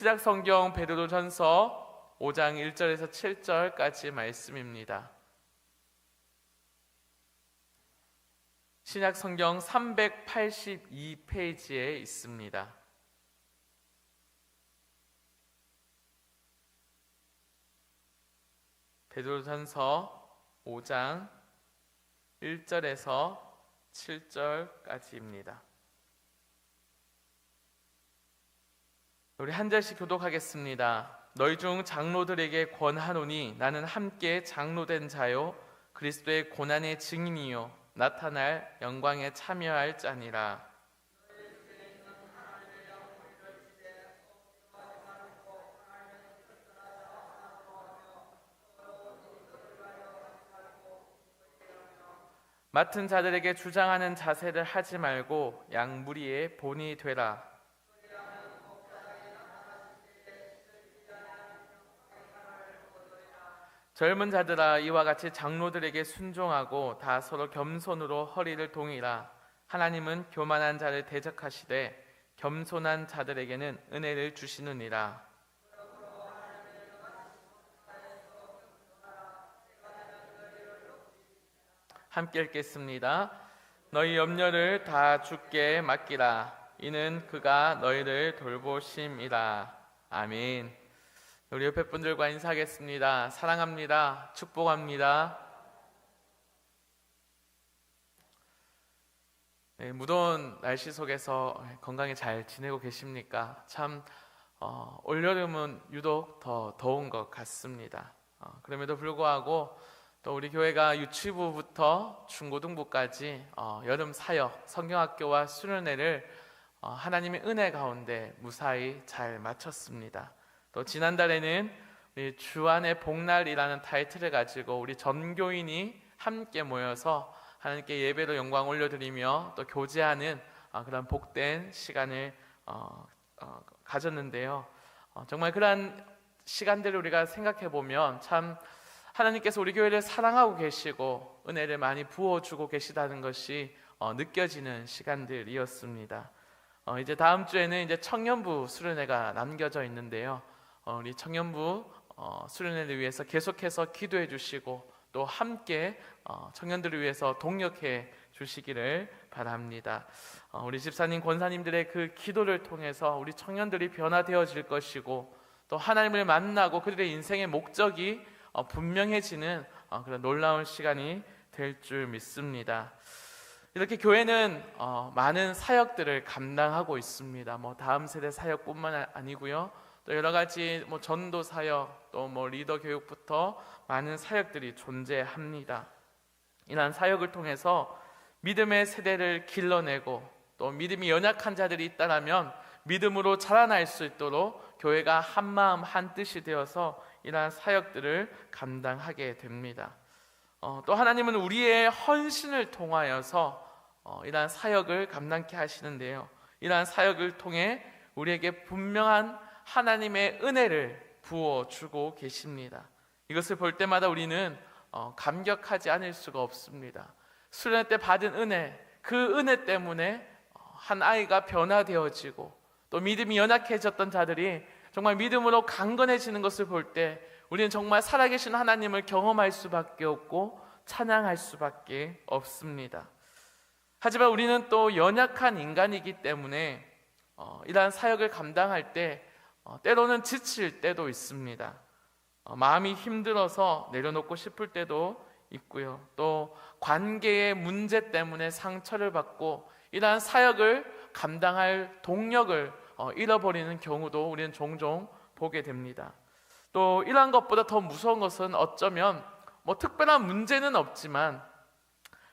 신약 성경 베드로전서 5장 1절에서 7절까지 말씀입니다. 신약 성경 382페이지에 있습니다. 베드로전서 5장 1절에서 7절까지입니다. 우리 한 절씩 교독하겠습니다. 너희 중 장로들에게 권하노니 나는 함께 장로된 자요 그리스도의 고난의 증인이요 나타날 영광에 참여할 자니라. 맡은 자들에게 주장하는 자세를 하지 말고 양무리의 본이 되라. 젊은 자들아 이와 같이 장로들에게 순종하고 다 서로 겸손으로 허리를 동이라. 하나님은 교만한 자를 대적하시되 겸손한 자들에게는 은혜를 주시느니라. 함께 읽겠습니다. 너희 염려를 다 주께 맡기라. 이는 그가 너희를 돌보심이라. 아멘. 우리 옆에 분들과 인사하겠습니다. 사랑합니다. 축복합니다. 네, 무더운 날씨 속에서 건강히 잘 지내고 계십니까? 참 올여름은 유독 더 더운 것 같습니다. 그럼에도 불구하고 또 우리 교회가 유치부부터 중고등부까지 여름 사역, 성경학교와 수련회를 하나님의 은혜 가운데 무사히 잘 마쳤습니다. 또 지난달에는 우리 주안의 복날이라는 타이틀을 가지고 우리 전교인이 함께 모여서 하나님께 예배로 영광 올려드리며 또 교제하는 그런 복된 시간을 가졌는데요. 정말 그러한 시간들을 우리가 생각해 보면 참 하나님께서 우리 교회를 사랑하고 계시고 은혜를 많이 부어주고 계시다는 것이 느껴지는 시간들이었습니다. 이제 다음 주에는 이제 청년부 수련회가 남겨져 있는데요. 우리 청년부 수련회를 위해서 계속해서 기도해 주시고 또 함께 청년들을 위해서 동력해 주시기를 바랍니다. 우리 집사님, 권사님들의 그 기도를 통해서 우리 청년들이 변화되어질 것이고 또 하나님을 만나고 그들의 인생의 목적이 분명해지는 그런 놀라운 시간이 될 줄 믿습니다. 이렇게 교회는 많은 사역들을 감당하고 있습니다. 다음 세대 사역뿐만 아니고요. 또 여러 가지 전도 사역, 또 리더 교육부터 많은 사역들이 존재합니다. 이러한 사역을 통해서 믿음의 세대를 길러내고 또 믿음이 연약한 자들이 있다라면 믿음으로 자라날 수 있도록 교회가 한 마음 한 뜻이 되어서 이러한 사역들을 감당하게 됩니다. 또 하나님은 우리의 헌신을 통하여서 이러한 사역을 감당케 하시는데요. 이러한 사역을 통해 우리에게 분명한 하나님의 은혜를 부어주고 계십니다. 이것을 볼 때마다 우리는 감격하지 않을 수가 없습니다. 수련회 때 받은 은혜, 그 은혜 때문에 한 아이가 변화되어지고 또 믿음이 연약해졌던 자들이 정말 믿음으로 강건해지는 것을 볼 때 우리는 정말 살아계신 하나님을 경험할 수밖에 없고 찬양할 수밖에 없습니다. 하지만 우리는 또 연약한 인간이기 때문에 이러한 사역을 감당할 때 때로는 지칠 때도 있습니다. 마음이 힘들어서 내려놓고 싶을 때도 있고요. 또 관계의 문제 때문에 상처를 받고 이러한 사역을 감당할 동력을 잃어버리는 경우도 우리는 종종 보게 됩니다. 또 이러한 것보다 더 무서운 것은 어쩌면 특별한 문제는 없지만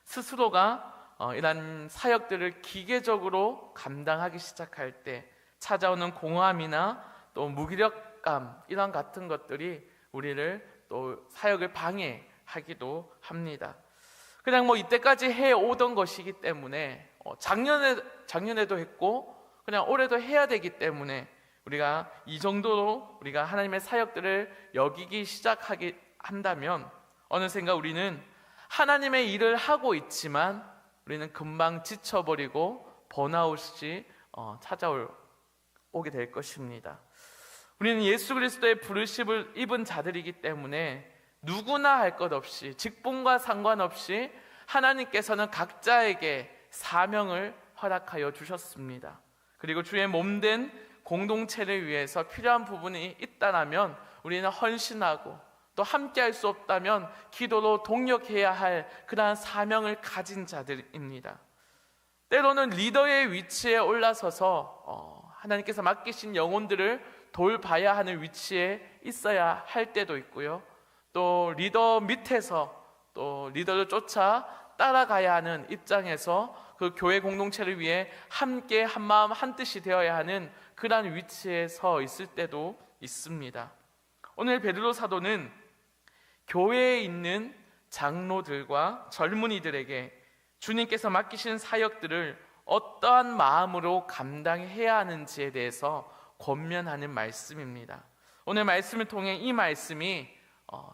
스스로가 이러한 사역들을 기계적으로 감당하기 시작할 때 찾아오는 공허함이나 또 무기력감 이런 같은 것들이 우리를 또 사역을 방해하기도 합니다. 그냥 이때까지 해오던 것이기 때문에 작년에도 했고 그냥 올해도 해야 되기 때문에 우리가 이 정도로 우리가 하나님의 사역들을 여기기 시작하게 한다면 어느샌가 우리는 하나님의 일을 하고 있지만 우리는 금방 지쳐버리고 번아웃이 찾아오게 될 것입니다. 우리는 예수 그리스도의 부르심을 입은 자들이기 때문에 누구나 할 것 없이, 직분과 상관없이 하나님께서는 각자에게 사명을 허락하여 주셨습니다. 그리고 주의 몸된 공동체를 위해서 필요한 부분이 있다면 우리는 헌신하고, 또 함께 할 수 없다면 기도로 동력해야 할 그러한 사명을 가진 자들입니다. 때로는 리더의 위치에 올라서서 하나님께서 맡기신 영혼들을 돌봐야 하는 위치에 있어야 할 때도 있고요, 또 리더 밑에서 또 리더를 쫓아 따라가야 하는 입장에서 그 교회 공동체를 위해 함께 한마음 한뜻이 되어야 하는 그러한 위치에 서 있을 때도 있습니다. 오늘 베드로 사도는 교회에 있는 장로들과 젊은이들에게 주님께서 맡기신 사역들을 어떠한 마음으로 감당해야 하는지에 대해서 권면하는 말씀입니다. 오늘 말씀을 통해 이 말씀이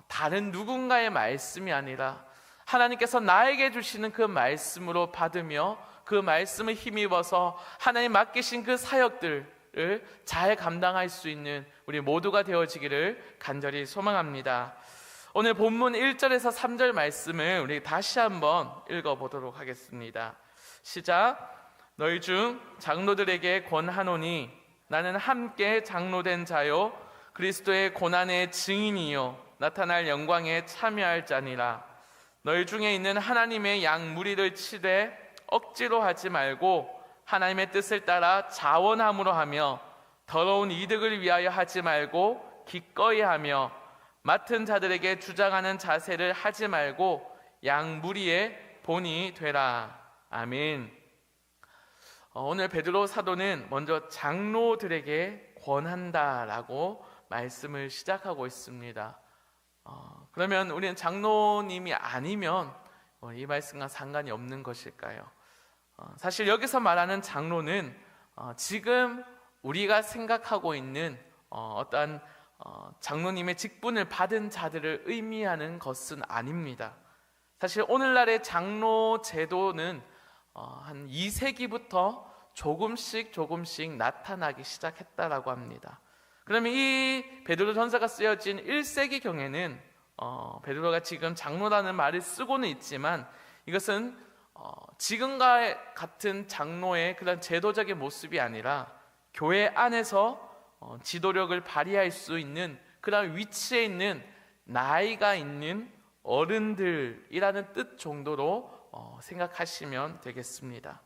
다른 누군가의 말씀이 아니라 하나님께서 나에게 주시는 그 말씀으로 받으며 그 말씀을 힘입어서 하나님 맡기신 그 사역들을 잘 감당할 수 있는 우리 모두가 되어지기를 간절히 소망합니다. 오늘 본문 1절에서 3절 말씀을 우리 다시 한번 읽어보도록 하겠습니다. 시작. 너희 중 장로들에게 권하노니 나는 함께 장로된 자요 그리스도의 고난의 증인이요 나타날 영광에 참여할 자니라. 너희 중에 있는 하나님의 양 무리를 치되 억지로 하지 말고 하나님의 뜻을 따라 자원함으로 하며 더러운 이득을 위하여 하지 말고 기꺼이 하며 맡은 자들에게 주장하는 자세를 하지 말고 양 무리의 본이 되라. 아멘. 오늘 베드로 사도는 먼저 장로들에게 권한다라고 말씀을 시작하고 있습니다. 그러면 우리는 장로님이 아니면 이 말씀과 상관이 없는 것일까요? 사실 여기서 말하는 장로는 지금 우리가 생각하고 있는 어떠한 장로님의 직분을 받은 자들을 의미하는 것은 아닙니다. 사실 오늘날의 장로 제도는 한 2세기부터 조금씩 나타나기 시작했다라고 합니다. 그러면 이 베드로 전서가 쓰여진 1세기 경에는 베드로가 지금 장로라는 말을 쓰고는 있지만 이것은 지금과 같은 장로의 그런 제도적인 모습이 아니라 교회 안에서 지도력을 발휘할 수 있는 그런 위치에 있는 나이가 있는 어른들이라는 뜻 정도로 생각하시면 되겠습니다.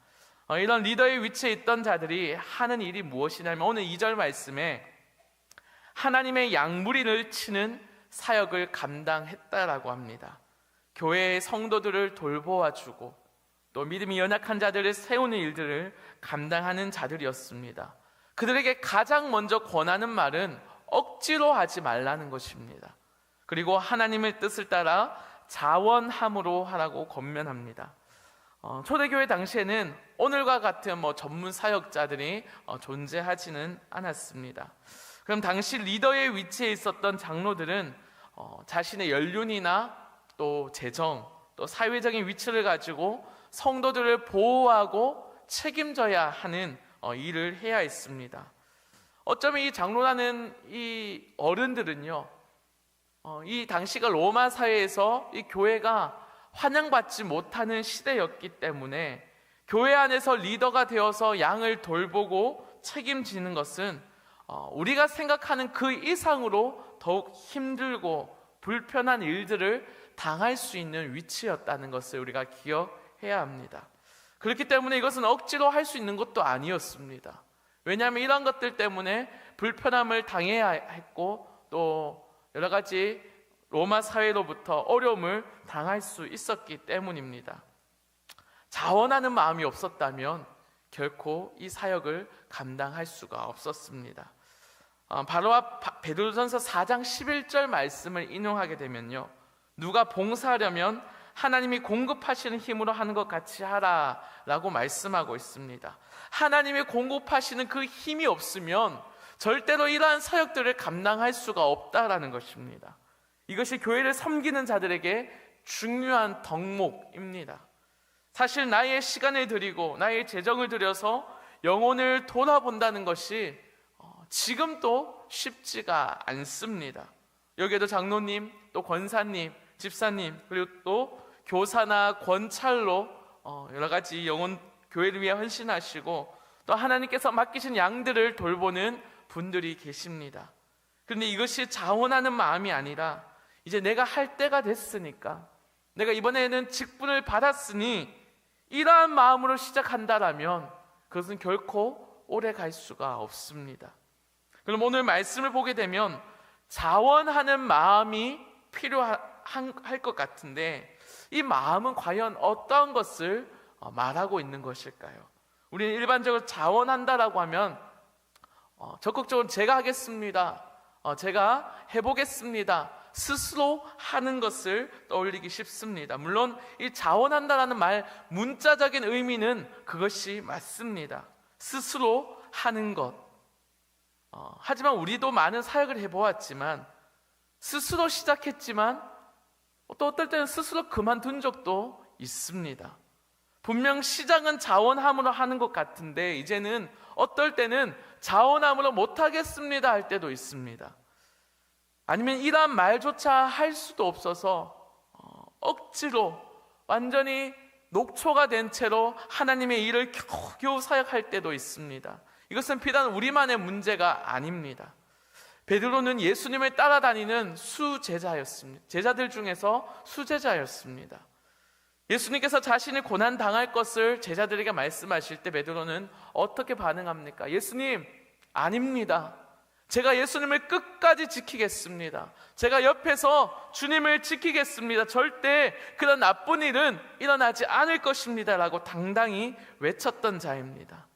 이런 리더의 위치에 있던 자들이 하는 일이 무엇이냐면 오늘 2절 말씀에 하나님의 양무리를 치는 사역을 감당했다라고 합니다. 교회의 성도들을 돌보아주고 또 믿음이 연약한 자들을 세우는 일들을 감당하는 자들이었습니다. 그들에게 가장 먼저 권하는 말은 억지로 하지 말라는 것입니다. 그리고 하나님의 뜻을 따라 자원함으로 하라고 권면합니다. 초대교회 당시에는 오늘과 같은 전문 사역자들이 존재하지는 않았습니다. 그럼 당시 리더의 위치에 있었던 장로들은 자신의 연륜이나 또 재정, 또 사회적인 위치를 가지고 성도들을 보호하고 책임져야 하는 일을 해야 했습니다. 어쩌면 이 장로라는 이 어른들은요, 이 당시가 로마 사회에서 이 교회가 환영받지 못하는 시대였기 때문에 교회 안에서 리더가 되어서 양을 돌보고 책임지는 것은 우리가 생각하는 그 이상으로 더욱 힘들고 불편한 일들을 당할 수 있는 위치였다는 것을 우리가 기억해야 합니다. 그렇기 때문에 이것은 억지로 할 수 있는 것도 아니었습니다. 왜냐하면 이런 것들 때문에 불편함을 당해야 했고 또 여러 가지 로마 사회로부터 어려움을 당할 수 있었기 때문입니다. 자원하는 마음이 없었다면 결코 이 사역을 감당할 수가 없었습니다. 바로 앞 베드로전서 4장 11절 말씀을 인용하게 되면요, 누가 봉사하려면 하나님이 공급하시는 힘으로 하는 것 같이 하라 라고 말씀하고 있습니다. 하나님이 공급하시는 그 힘이 없으면 절대로 이러한 사역들을 감당할 수가 없다라는 것입니다. 이것이 교회를 섬기는 자들에게 중요한 덕목입니다. 사실 나의 시간을 들이고 나의 재정을 들여서 영혼을 돌아본다는 것이 지금도 쉽지가 않습니다. 여기에도 장로님, 또 권사님, 집사님, 그리고 또 교사나 권찰로 여러 가지 영혼 교회를 위해 헌신하시고 또 하나님께서 맡기신 양들을 돌보는 분들이 계십니다. 그런데 이것이 자원하는 마음이 아니라 이제 내가 할 때가 됐으니까, 내가 이번에는 직분을 받았으니 이러한 마음으로 시작한다라면 그것은 결코 오래 갈 수가 없습니다. 그럼 오늘 말씀을 보게 되면 자원하는 마음이 필요할 것 같은데, 이 마음은 과연 어떤 것을 말하고 있는 것일까요? 우리는 일반적으로 자원한다라고 하면 적극적으로 제가 하겠습니다, 제가 해보겠습니다, 스스로 하는 것을 떠올리기 쉽습니다. 물론 이 자원한다라는 말 문자적인 의미는 그것이 맞습니다. 스스로 하는 것. 하지만 우리도 많은 사역을 해보았지만 스스로 시작했지만 또 어떨 때는 스스로 그만둔 적도 있습니다. 분명 시작은 자원함으로 하는 것 같은데 이제는 어떨 때는 자원함으로 못하겠습니다 할 때도 있습니다. 아니면 이러한 말조차 할 수도 없어서 억지로 완전히 녹초가 된 채로 하나님의 일을 겨우 사역할 때도 있습니다. 이것은 비단 우리만의 문제가 아닙니다. 베드로는 예수님을 따라다니는 수제자였습니다. 제자들 중에서 수제자였습니다. 예수님께서 자신이 고난 당할 것을 제자들에게 말씀하실 때 베드로는 어떻게 반응합니까? 예수님, 아닙니다. 제가 예수님을 끝까지 지키겠습니다. 제가 옆에서 주님을 지키겠습니다. 절대 그런 나쁜 일은 일어나지 않을 것입니다 라고 당당히 외쳤던 자입니다.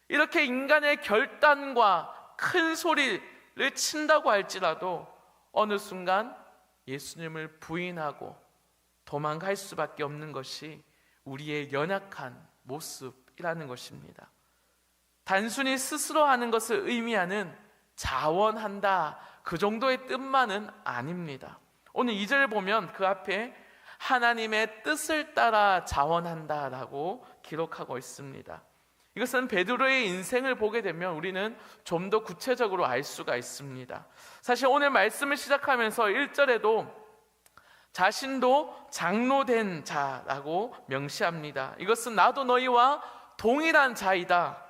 이렇게 인간의 결단과 큰 소리를 친다고 할지라도 어느 순간 예수님을 부인하고 도망갈 수밖에 없는 것이 우리의 연약한 모습이라는 것입니다. 단순히 스스로 하는 것을 의미하는 자원한다, 그 정도의 뜻만은 아닙니다. 오늘 2절을 보면 그 앞에 하나님의 뜻을 따라 자원한다 라고 기록하고 있습니다. 이것은 베드로의 인생을 보게 되면 우리는 좀 더 구체적으로 알 수가 있습니다. 사실 오늘 말씀을 시작하면서 1절에도 자신도 장로된 자라고 명시합니다. 이것은 나도 너희와 동일한 자이다.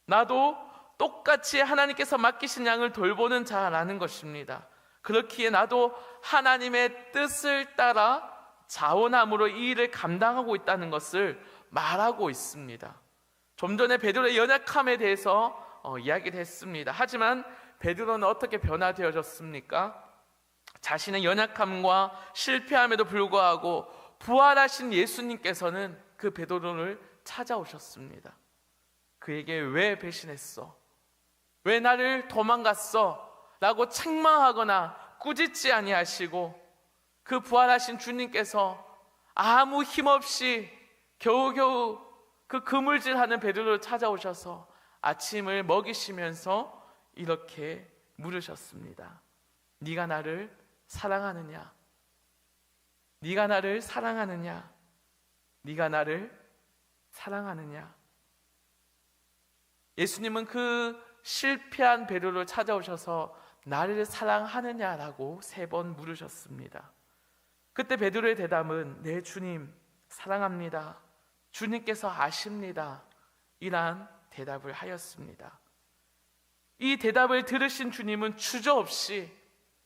나도 똑같이 하나님께서 맡기신 양을 돌보는 자라는 것입니다. 그렇기에 나도 하나님의 뜻을 따라 자원함으로 이 일을 감당하고 있다는 것을 말하고 있습니다. 좀 전에 베드로의 연약함에 대해서 이야기를 했습니다. 하지만 베드로는 어떻게 변화되어졌습니까? 자신의 연약함과 실패함에도 불구하고 부활하신 예수님께서는 그 베드로를 찾아오셨습니다. 그에게 왜 배신했어? 왜 나를 도망갔어? 라고 책망하거나 꾸짖지 아니하시고 그 부활하신 주님께서 아무 힘없이 겨우겨우 그 그물질하는 베드로를 찾아오셔서 아침을 먹이시면서 이렇게 물으셨습니다. 네가 나를 사랑하느냐? 네가 나를 사랑하느냐? 네가 나를 사랑하느냐? 예수님은 그 실패한 베드로를 찾아오셔서 나를 사랑하느냐라고 3번 물으셨습니다. 그때 베드로의 대답은 네 주님 사랑합니다. 주님께서 아십니다. 이러한 대답을 하였습니다. 이 대답을 들으신 주님은 주저없이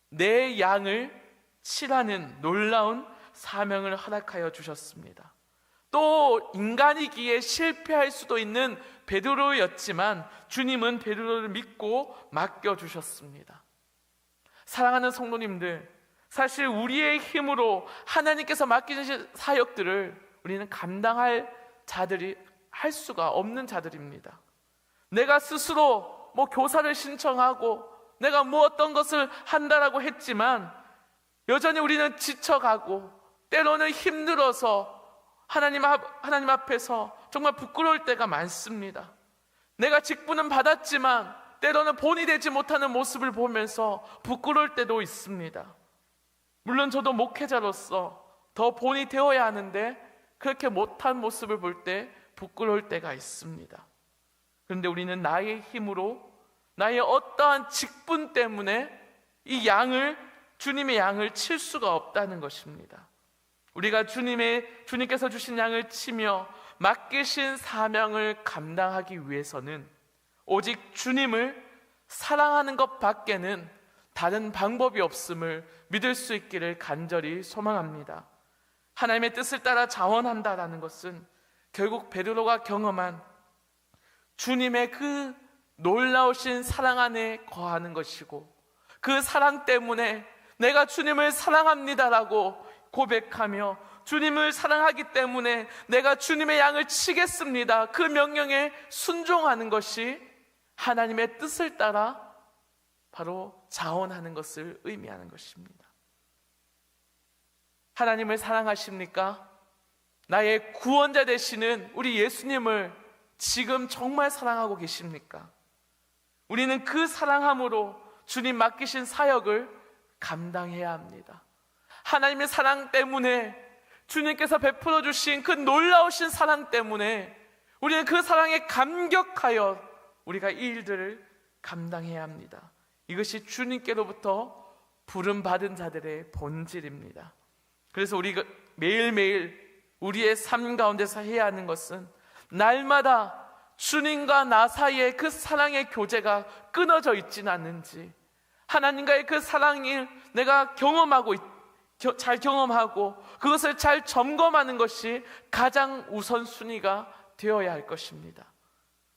내 양을 치라는 놀라운 사명을 허락하여 주셨습니다. 또 인간이기에 실패할 수도 있는 베드로였지만 주님은 베드로를 믿고 맡겨주셨습니다. 사랑하는 성도님들, 사실 우리의 힘으로 하나님께서 맡기신 사역들을 우리는 감당할 자들이 할 수가 없는 자들입니다. 내가 스스로 교사를 신청하고 내가 어떤 것을 한다라고 했지만 여전히 우리는 지쳐가고 때로는 힘들어서 하나님 앞에서 정말 부끄러울 때가 많습니다. 내가 직분은 받았지만 때로는 본이 되지 못하는 모습을 보면서 부끄러울 때도 있습니다. 물론 저도 목회자로서 더 본이 되어야 하는데 그렇게 못한 모습을 볼 때 부끄러울 때가 있습니다. 그런데 우리는 나의 힘으로 나의 어떠한 직분 때문에 주님의 양을 칠 수가 없다는 것입니다. 우리가 주님께서 주신 양을 치며 맡기신 사명을 감당하기 위해서는 오직 주님을 사랑하는 것 밖에는 다른 방법이 없음을 믿을 수 있기를 간절히 소망합니다. 하나님의 뜻을 따라 자원한다라는 것은 결국 베드로가 경험한 주님의 그 놀라우신 사랑 안에 거하는 것이고, 그 사랑 때문에 내가 주님을 사랑합니다라고 고백하며 주님을 사랑하기 때문에 내가 주님의 양을 치겠습니다, 그 명령에 순종하는 것이 하나님의 뜻을 따라 바로 자원하는 것을 의미하는 것입니다. 하나님을 사랑하십니까? 나의 구원자 되시는 우리 예수님을 지금 정말 사랑하고 계십니까? 우리는 그 사랑함으로 주님 맡기신 사역을 감당해야 합니다. 하나님의 사랑 때문에, 주님께서 베풀어 주신 그 놀라우신 사랑 때문에 우리는 그 사랑에 감격하여 우리가 이 일들을 감당해야 합니다. 이것이 주님께로부터 부름받은 자들의 본질입니다. 그래서 우리가 매일매일 우리의 삶 가운데서 해야 하는 것은 날마다 주님과 나 사이에 그 사랑의 교제가 끊어져 있지는 않는지, 하나님과의 그 사랑을 내가 잘 경험하고 그것을 잘 점검하는 것이 가장 우선순위가 되어야 할 것입니다.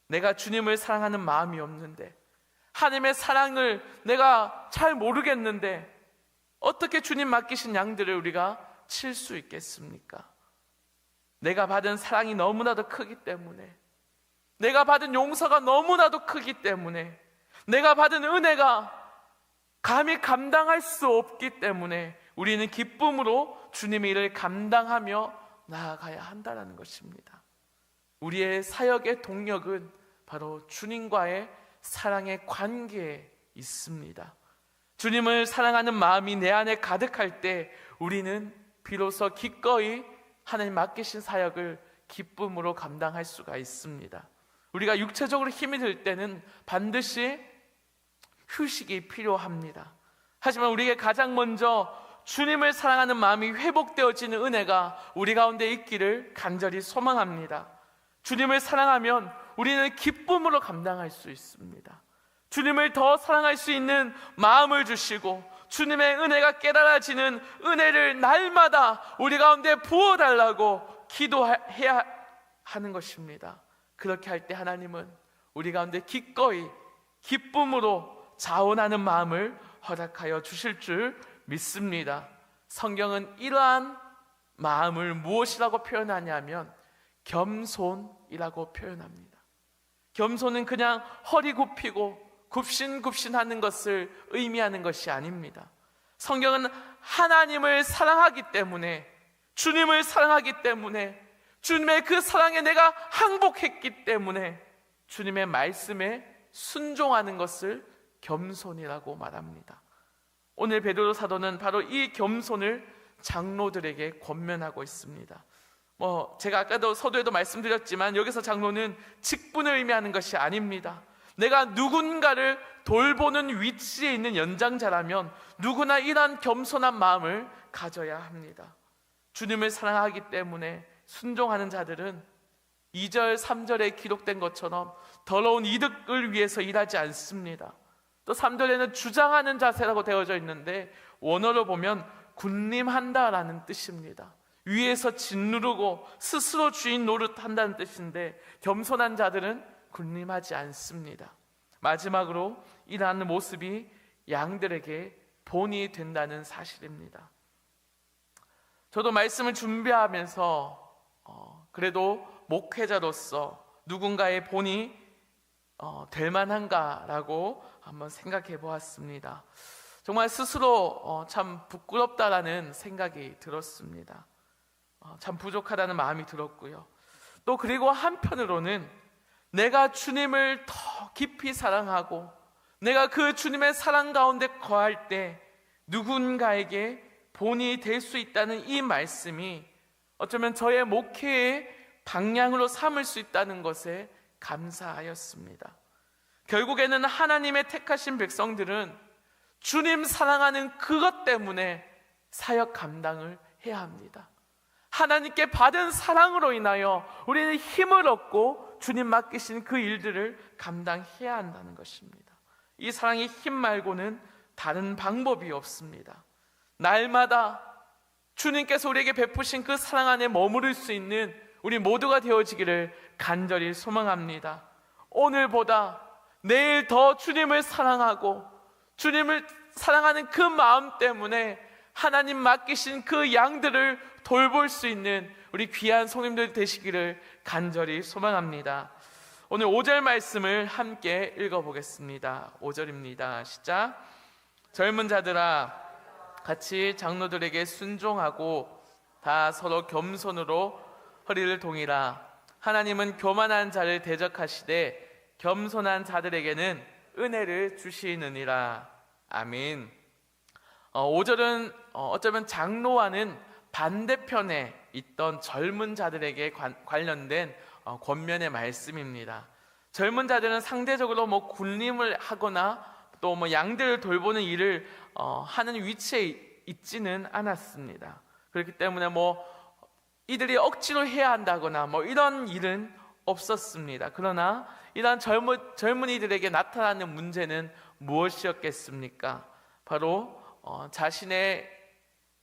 내가 주님을 사랑하는 마음이 없는데, 하나님의 사랑을 내가 잘 모르겠는데 어떻게 주님 맡기신 양들을 우리가 칠 수 있겠습니까? 내가 받은 사랑이 너무나도 크기 때문에, 내가 받은 용서가 너무나도 크기 때문에, 내가 받은 은혜가 감히 감당할 수 없기 때문에 우리는 기쁨으로 주님의 일을 감당하며 나아가야 한다는 것입니다. 우리의 사역의 동력은 바로 주님과의 사랑의 관계에 있습니다. 주님을 사랑하는 마음이 내 안에 가득할 때 우리는 비로소 기꺼이 하나님 맡기신 사역을 기쁨으로 감당할 수가 있습니다. 우리가 육체적으로 힘이 들 때는 반드시 휴식이 필요합니다. 하지만 우리에게 가장 먼저 주님을 사랑하는 마음이 회복되어지는 은혜가 우리 가운데 있기를 간절히 소망합니다. 주님을 사랑하면 우리는 기쁨으로 감당할 수 있습니다. 주님을 더 사랑할 수 있는 마음을 주시고 주님의 은혜가 깨달아지는 은혜를 날마다 우리 가운데 부어달라고 기도해야 하는 것입니다. 그렇게 할 때 하나님은 우리 가운데 기꺼이 기쁨으로 자원하는 마음을 허락하여 주실 줄 믿습니다. 성경은 이러한 마음을 무엇이라고 표현하냐면 겸손이라고 표현합니다. 겸손은 그냥 허리 굽히고 굽신굽신하는 것을 의미하는 것이 아닙니다. 성경은 하나님을 사랑하기 때문에, 주님을 사랑하기 때문에, 주님의 그 사랑에 내가 항복했기 때문에 주님의 말씀에 순종하는 것을 겸손이라고 말합니다. 오늘 베드로 사도는 바로 이 겸손을 장로들에게 권면하고 있습니다. 제가 아까도 서두에도 말씀드렸지만 여기서 장로는 직분을 의미하는 것이 아닙니다. 내가 누군가를 돌보는 위치에 있는 연장자라면 누구나 이러한 겸손한 마음을 가져야 합니다. 주님을 사랑하기 때문에 순종하는 자들은 2절, 3절에 기록된 것처럼 더러운 이득을 위해서 일하지 않습니다. 또 3절에는 주장하는 자세라고 되어져 있는데 원어로 보면 군림한다라는 뜻입니다. 위에서 짓누르고 스스로 주인 노릇한다는 뜻인데 겸손한 자들은 군림하지 않습니다. 마지막으로 이러한 모습이 양들에게 본이 된다는 사실입니다. 저도 말씀을 준비하면서 그래도 목회자로서 누군가의 본이 될 만한가라고 한번 생각해 보았습니다. 정말 스스로 참 부끄럽다라는 생각이 들었습니다. 참 부족하다는 마음이 들었고요. 또 그리고 한편으로는 내가 주님을 더 깊이 사랑하고 내가 그 주님의 사랑 가운데 거할 때 누군가에게 본이 될 수 있다는 이 말씀이 어쩌면 저의 목회의 방향으로 삼을 수 있다는 것에 감사하였습니다. 결국에는 하나님의 택하신 백성들은 주님 사랑하는 그것 때문에 사역 감당을 해야 합니다. 하나님께 받은 사랑으로 인하여 우리는 힘을 얻고 주님 맡기신 그 일들을 감당해야 한다는 것입니다. 이 사랑의 힘 말고는 다른 방법이 없습니다. 날마다 주님께서 우리에게 베푸신 그 사랑 안에 머무를 수 있는 우리 모두가 되어지기를 간절히 소망합니다. 오늘보다 내일 더 주님을 사랑하고 주님을 사랑하는 그 마음 때문에 하나님 맡기신 그 양들을 돌볼 수 있는 우리 귀한 성님들 되시기를 간절히 소망합니다. 오늘 5절 말씀을 함께 읽어보겠습니다. 5절입니다. 시작. 젊은 자들아, 같이 장로들에게 순종하고 다 서로 겸손으로 허리를 동이라. 하나님은 교만한 자를 대적하시되 겸손한 자들에게는 은혜를 주시느니라. 아멘. 5절은 어쩌면 장로와는 반대편에 있던 젊은 자들에게 관련된 권면의 말씀입니다. 젊은 자들은 상대적으로 군림을 하거나 또 양들을 돌보는 일을 하는 위치에 있지는 않았습니다. 그렇기 때문에 이들이 억지로 해야 한다거나 이런 일은 없었습니다. 그러나 이러한 젊은이들에게 나타나는 문제는 무엇이었겠습니까? 바로 자신의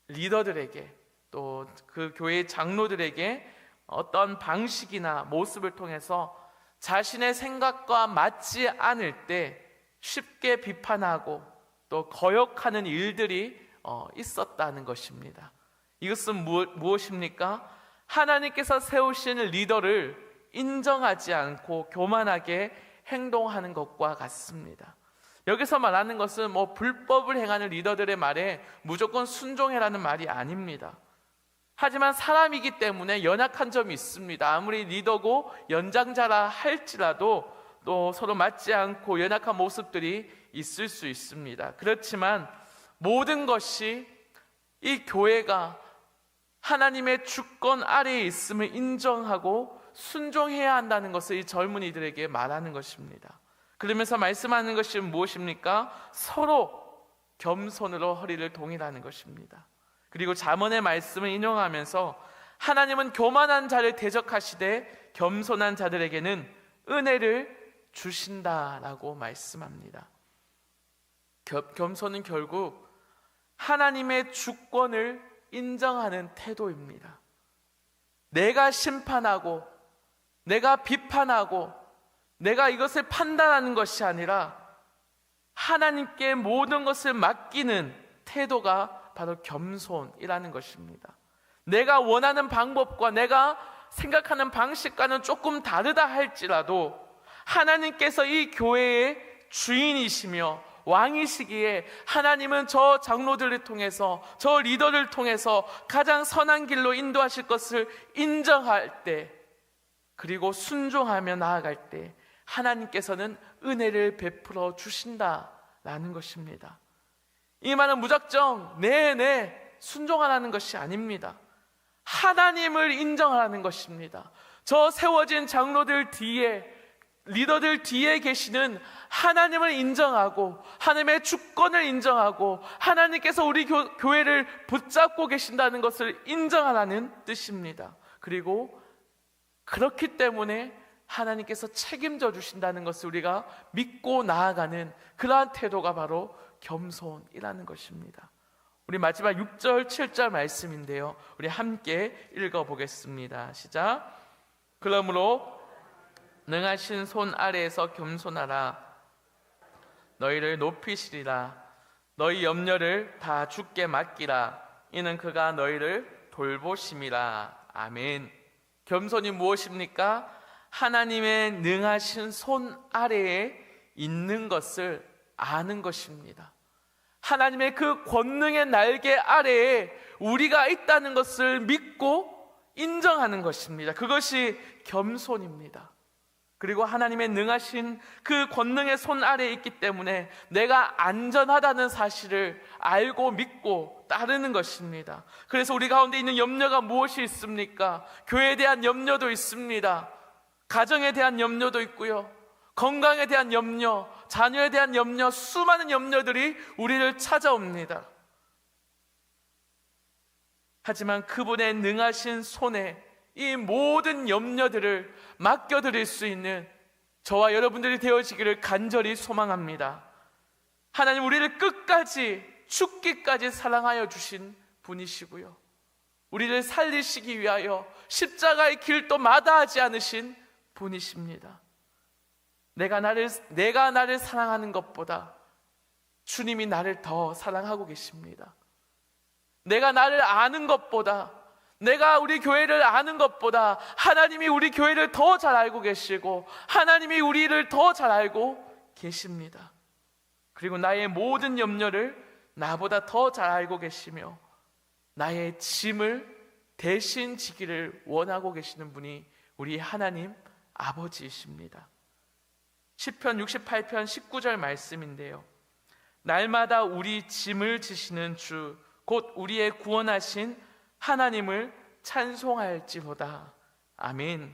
리더들에게 또 그 교회의 장로들에게 어떤 방식이나 모습을 통해서 자신의 생각과 맞지 않을 때 쉽게 비판하고 또 거역하는 일들이 있었다는 것입니다. 이것은 무엇입니까? 하나님께서 세우신 리더를 인정하지 않고 교만하게 행동하는 것과 같습니다. 여기서 말하는 것은 불법을 행하는 리더들의 말에 무조건 순종해라는 말이 아닙니다. 하지만 사람이기 때문에 연약한 점이 있습니다. 아무리 리더고 연장자라 할지라도 또 서로 맞지 않고 연약한 모습들이 있을 수 있습니다. 그렇지만 모든 것이 이 교회가 하나님의 주권 아래에 있음을 인정하고 순종해야 한다는 것을 이 젊은이들에게 말하는 것입니다. 그러면서 말씀하는 것이 무엇입니까? 서로 겸손으로 허리를 동이라는 것입니다. 그리고 잠언의 말씀을 인용하면서 하나님은 교만한 자를 대적하시되 겸손한 자들에게는 은혜를 주신다라고 말씀합니다. 겸손은 결국 하나님의 주권을 인정하는 태도입니다. 내가 심판하고 내가 비판하고 내가 이것을 판단하는 것이 아니라 하나님께 모든 것을 맡기는 태도가 바로 겸손이라는 것입니다. 내가 원하는 방법과 내가 생각하는 방식과는 조금 다르다 할지라도 하나님께서 이 교회의 주인이시며 왕이시기에 하나님은 저 장로들을 통해서 저 리더를 통해서 가장 선한 길로 인도하실 것을 인정할 때, 그리고 순종하며 나아갈 때 하나님께서는 은혜를 베풀어 주신다라는 것입니다. 이 말은 무작정 네 순종하라는 것이 아닙니다. 하나님을 인정하라는 것입니다. 저 세워진 장로들 뒤에, 리더들 뒤에 계시는 하나님을 인정하고 하나님의 주권을 인정하고 하나님께서 우리 교회를 붙잡고 계신다는 것을 인정하라는 뜻입니다. 그리고 그렇기 때문에 하나님께서 책임져 주신다는 것을 우리가 믿고 나아가는 그러한 태도가 바로 겸손이라는 것입니다. 우리 마지막 6절 7절 말씀인데요, 우리 함께 읽어보겠습니다. 시작. 그러므로 능하신 손 아래에서 겸손하라. 너희를 높이시리라. 너희 염려를 다 주께 맡기라. 이는 그가 너희를 돌보심이라. 아멘. 겸손이 무엇입니까? 하나님의 능하신 손 아래에 있는 것을 아는 것입니다. 하나님의 그 권능의 날개 아래에 우리가 있다는 것을 믿고 인정하는 것입니다. 그것이 겸손입니다. 그리고 하나님의 능하신 그 권능의 손 아래에 있기 때문에 내가 안전하다는 사실을 알고 믿고 따르는 것입니다. 그래서 우리 가운데 있는 염려가 무엇이 있습니까? 교회에 대한 염려도 있습니다. 가정에 대한 염려도 있고요, 건강에 대한 염려, 자녀에 대한 염려, 수많은 염려들이 우리를 찾아옵니다. 하지만 그분의 능하신 손에 이 모든 염려들을 맡겨드릴 수 있는 저와 여러분들이 되어지기를 간절히 소망합니다. 하나님 우리를 끝까지 죽기까지 사랑하여 주신 분이시고요, 우리를 살리시기 위하여 십자가의 길도 마다하지 않으신 분이십니다. 내가 나를 사랑하는 것보다 주님이 나를 더 사랑하고 계십니다. 내가 나를 아는 것보다, 내가 우리 교회를 아는 것보다 하나님이 우리 교회를 더 잘 알고 계시고 하나님이 우리를 더 잘 알고 계십니다. 그리고 나의 모든 염려를 나보다 더 잘 알고 계시며 나의 짐을 대신 지기를 원하고 계시는 분이 우리 하나님 아버지이십니다. 시편 68편 19절 말씀인데요, 날마다 우리 짐을 지시는 주 곧 우리의 구원하신 하나님을 찬송할지로다. 아멘.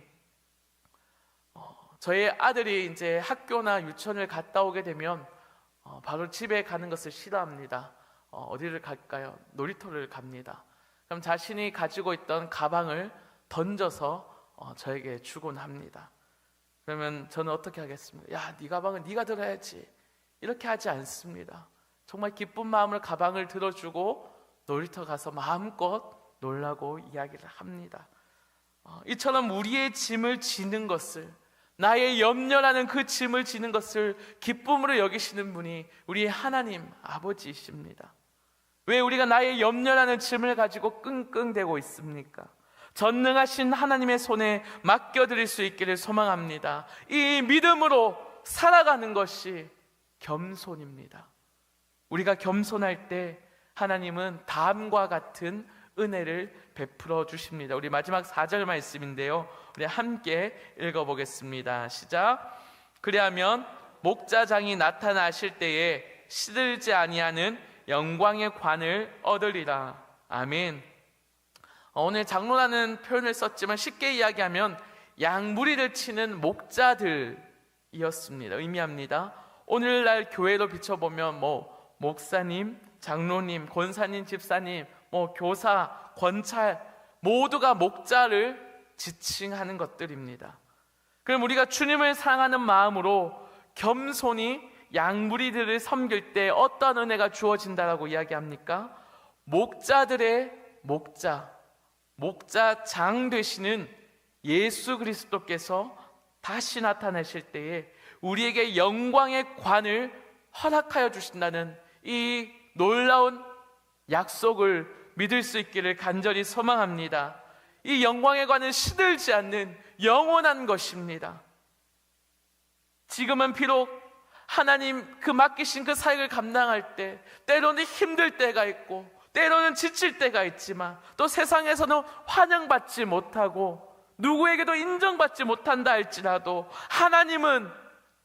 저희 아들이 이제 학교나 유치원을 갔다 오게 되면 바로 집에 가는 것을 싫어합니다. 어디를 갈까요? 놀이터를 갑니다. 그럼 자신이 가지고 있던 가방을 던져서 저에게 주곤 합니다. 그러면 저는 어떻게 하겠습니까? 야, 네 가방은 네가 들어야지. 이렇게 하지 않습니다. 정말 기쁜 마음으로 가방을 들어주고 놀이터 가서 마음껏 놀라고 이야기를 합니다. 이처럼 우리의 짐을 지는 것을, 나의 염려라는 그 짐을 지는 것을 기쁨으로 여기시는 분이 우리 하나님 아버지이십니다. 왜 우리가 나의 염려라는 짐을 가지고 끙끙대고 있습니까? 전능하신 하나님의 손에 맡겨드릴 수 있기를 소망합니다. 이 믿음으로 살아가는 것이 겸손입니다. 우리가 겸손할 때 하나님은 다음과 같은 은혜를 베풀어 주십니다. 우리 마지막 4절 말씀인데요, 우리 함께 읽어보겠습니다. 시작. 그리하면 목자장이 나타나실 때에 시들지 아니하는 영광의 관을 얻으리라. 아멘. 오늘 장로라는 표현을 썼지만 쉽게 이야기하면 양무리를 치는 목자들이었습니다. 의미합니다. 오늘날 교회로 비춰보면 목사님, 장로님, 권사님, 집사님, 교사, 권찰 모두가 목자를 지칭하는 것들입니다. 그럼 우리가 주님을 사랑하는 마음으로 겸손히 양무리들을 섬길 때 어떤 은혜가 주어진다라고 이야기합니까? 목자들의 목자장 되시는 예수 그리스도께서 다시 나타나실 때에 우리에게 영광의 관을 허락하여 주신다는 이 놀라운 약속을 믿을 수 있기를 간절히 소망합니다. 이 영광의 관은 시들지 않는 영원한 것입니다. 지금은 비록 하나님 그 맡기신 그 사역을 감당할 때 때로는 힘들 때가 있고 때로는 지칠 때가 있지만 또 세상에서는 환영받지 못하고 누구에게도 인정받지 못한다 할지라도 하나님은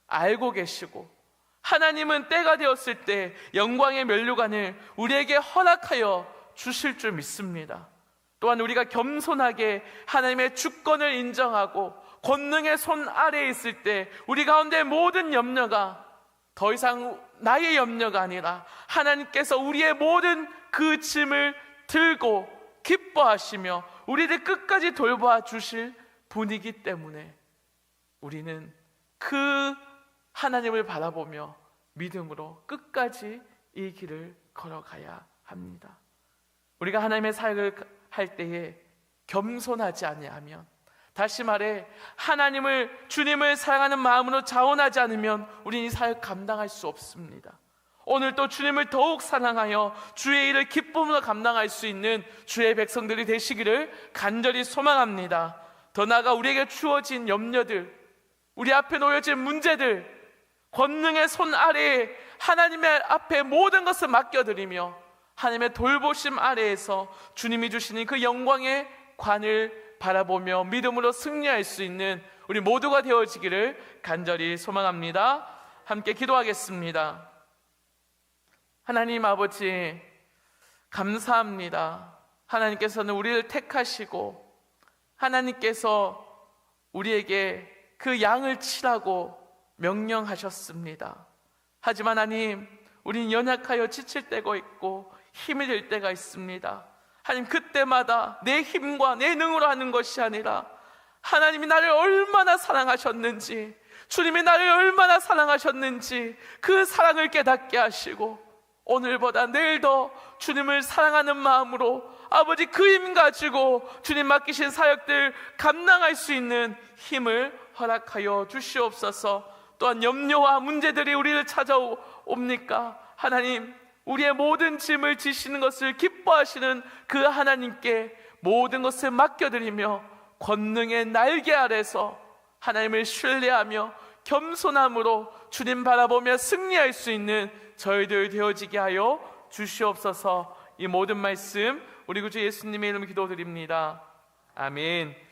알고 계시고 하나님은 때가 되었을 때 영광의 면류관을 우리에게 허락하여 주실 줄 믿습니다. 또한 우리가 겸손하게 하나님의 주권을 인정하고 권능의 손 아래에 있을 때 우리 가운데 모든 염려가 더 이상 나의 염려가 아니라 하나님께서 우리의 모든 그 짐을 들고 기뻐하시며 우리를 끝까지 돌봐 주실 분이기 때문에 우리는 그 하나님을 바라보며 믿음으로 끝까지 이 길을 걸어가야 합니다. 우리가 하나님의 사역을 할 때에 겸손하지 아니하면, 다시 말해 주님을 사랑하는 마음으로 자원하지 않으면 우리는 이 사역 감당할 수 없습니다. 오늘 또 주님을 더욱 사랑하여 주의 일을 기쁨으로 감당할 수 있는 주의 백성들이 되시기를 간절히 소망합니다. 더 나아가 우리에게 주어진 염려들, 우리 앞에 놓여진 문제들, 권능의 손 아래에 하나님의 앞에 모든 것을 맡겨드리며 하나님의 돌보심 아래에서 주님이 주시는 그 영광의 관을 바라보며 믿음으로 승리할 수 있는 우리 모두가 되어지기를 간절히 소망합니다. 함께 기도하겠습니다. 하나님 아버지, 감사합니다. 하나님께서는 우리를 택하시고 하나님께서 우리에게 그 양을 치라고 명령하셨습니다. 하지만 하나님, 우린 연약하여 지칠 때가 있고 힘이 들 때가 있습니다. 하나님, 그때마다 내 힘과 내 능으로 하는 것이 아니라 하나님이 나를 얼마나 사랑하셨는지, 주님이 나를 얼마나 사랑하셨는지 그 사랑을 깨닫게 하시고 오늘보다 내일 더 주님을 사랑하는 마음으로 아버지 그 힘 가지고 주님 맡기신 사역들 감당할 수 있는 힘을 허락하여 주시옵소서. 또한 염려와 문제들이 우리를 찾아옵니까? 하나님, 우리의 모든 짐을 지시는 것을 기뻐하시는 그 하나님께 모든 것을 맡겨드리며 권능의 날개 아래서 하나님을 신뢰하며 겸손함으로 주님 바라보며 승리할 수 있는 저희들 되어지게 하여 주시옵소서. 이 모든 말씀 우리 구주 예수님의 이름으로 기도드립니다. 아멘.